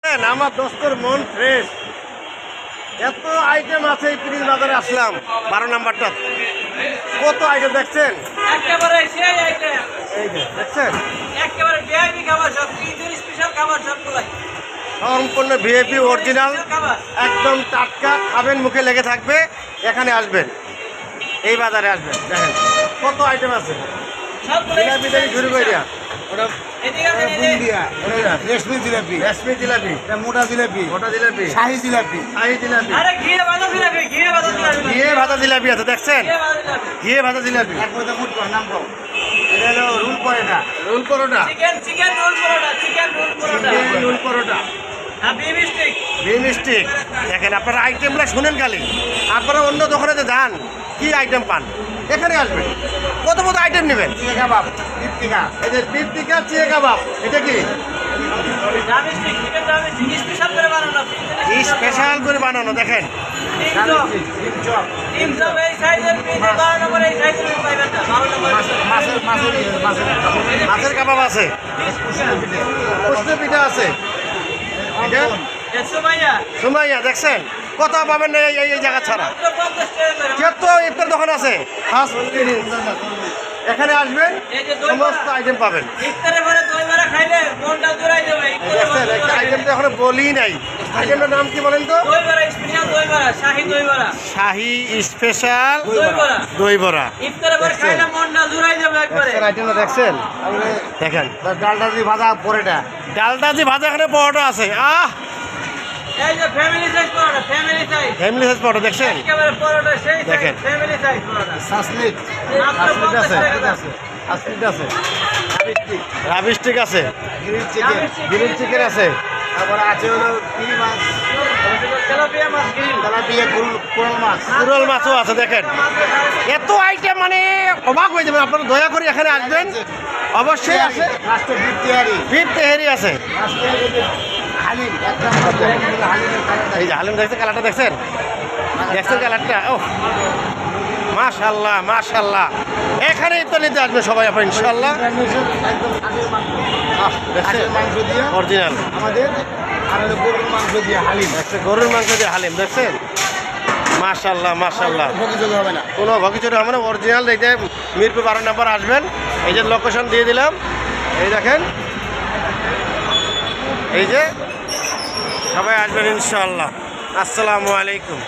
আমার দোস্তর মন ফ্রেশ, এত আইটেম আছে। এই পিরিল বাজারে আসলাম 12 নাম্বারটা, কত আইটেম দেখছেন, একেবারে সেই আইটেম, এই যে দেখছেন একেবারে ভিআইপি খাবার সব, ঈদের স্পেশাল খাবার সবগুলাই সম্পূর্ণ ভিআইপি অরিজিনাল, খাবার একদম টাটকা, খাবেন মুখে লেগে থাকবে। এখানে আসবেন, এই বাজারে আসবেন, দেখেন কত আইটেম আছে। সবগুলাই জিলাপি দেখি শুরু করে দিয়া, এদিকে আসেন, এদিকে। রেশমি জিলাপি, রেশমি জিলাপি, এটা মোটা জিলাপি, গোটা জিলাপি, শাহি জিলাপি, শাহি জিলাপি, আরে ঘিয়ে ভাজা জিলাপি, ঘিয়ে ভাজা জিলাপি, ঘিয়ে ভাজা জিলাপি আছে দেখছেন, ঘিয়ে ভাজা জিলাপি, ঘিয়ে ভাজা জিলাপি, এক পয়সা মুট কর নাম কর। এটা হলো রুল পরোটা, রোল পরোটা, চিকেন রোল পরোটা, চিকেন রোল পরোটা, চিকেন রোল পরোটা, আর বিফ স্টিক। বিন স্টিক। দেখেন আপনারা আইটেমগুলো শুনেন খালি, আপনারা অন্য দোকানে যান কি আইটেম পান, এখানে আসবেন কত কত আইটেম নেবেন। চিকেন কাবাব, দীপ্তিকা, এই যে বিফ টিকা, চিয়ে কাবাব, এটা কি double stick, chicken double stick special করে বানানো, স্পেশাল করে বানানো। দেখেন ডিম চপ, ডিম চপ, ডিম চপ এই সাইজের পিস 12 নম্বর, এই সাইজের পাইবেন না 12 নম্বর। মাছের কাবাব আছে, উষ্ণ পিঠা আছে, এটা একশো ভাইয়া সুমাইয়া দেখছেন কত পাবেন না এই জায়গা ছাড়া। 50 টাকা করে। যত ইফতার দোকান আছে ফার্স্ট এখানে আসবেন, এই যে দই সমস্ত বড়া, আইটেম পাবেন। ইফতারে পরে দই বড়া খাইলে মনটা জোড়াই যাবে। ইফতারে দেখছেন পরে একটা আইটেম তো এখনো বলি নাই, আইটেমটার নাম কি বলেন তো? দই বড়া, স্পেশাল দই বড়া, শাহী দই বড়া, শাহি স্পেশাল দই বড়া। দই বড়া। ইফতারে পরে দেখছেন? খাইলে মনটা জোড়াই যাবে একবারে। দেখছেন আইটেমটা দেখছেন, দেখেন ডালটা দিয়ে ভাজা পরোটা, ডালটা যে ভাজা এখানে পরোটা আছে, এই যে ফ্যামিলি সাইজ পরোটা, ফ্যামিলি সাইজ, ফ্যামিলি সাইজ পরোটা দেখছেন, একেবারে পরোটা সেই সাইজ, দেখেন। ফ্যামিলি সাইজ পরোটা। সাসলিট, মাত্র আসলিট 50 আছে, টাকা দাম। আসলিট আছে, রাবি স্টিক আছে, গ্রিল চিকেন, গ্রিল চিকেন আছে, তারপরে আছে হলো পিরি মাছ, তেলাপিয়া মাছ গ্রিল, তেলাপিয়া, কোরাল মাছ, কুরল মাছও আছে। দেখেন এত আইটেম, মানে অবাক হয়ে যাবেন আপনারা। দয়া করে এখানে আসবেন, অবশ্যই আসে। লাস্টে বিফ তেহারি, বিফ তেহেরি আছে, লাস্টে এই যে হালিম, একদম হালিমের কালারটা, এই যে হালিম দেখছেন, কালারটা দেখছেন, দেখছেন কালারটা, ও মাশাল্লাহ মাশাল্লাহ। এখানেই তো নিতে আসবেন সবাই আপনার ইনশাল্লাহ। একদম খাসির মাংস দিয়ে অরিজিনাল আমাদের, আর হলো গরুর মাংস দিয়ে হালিম, দেখছেন, গরুর মাংস দিয়ে হালিম দেখছেন, মাশাল্লাহ মাশাল্লাহ। ভোগিযোগ হবে না। কোনো ভকিচুরি হবে না, অরিজিনাল। এই যে মিরপুর 12 নম্বর আসবেন, এই যে লোকেশন দিয়ে দিলাম, এই দেখেন, এই যে সবাই আসবেন ইনশাআল্লাহ। আসসালামু আলাইকুম।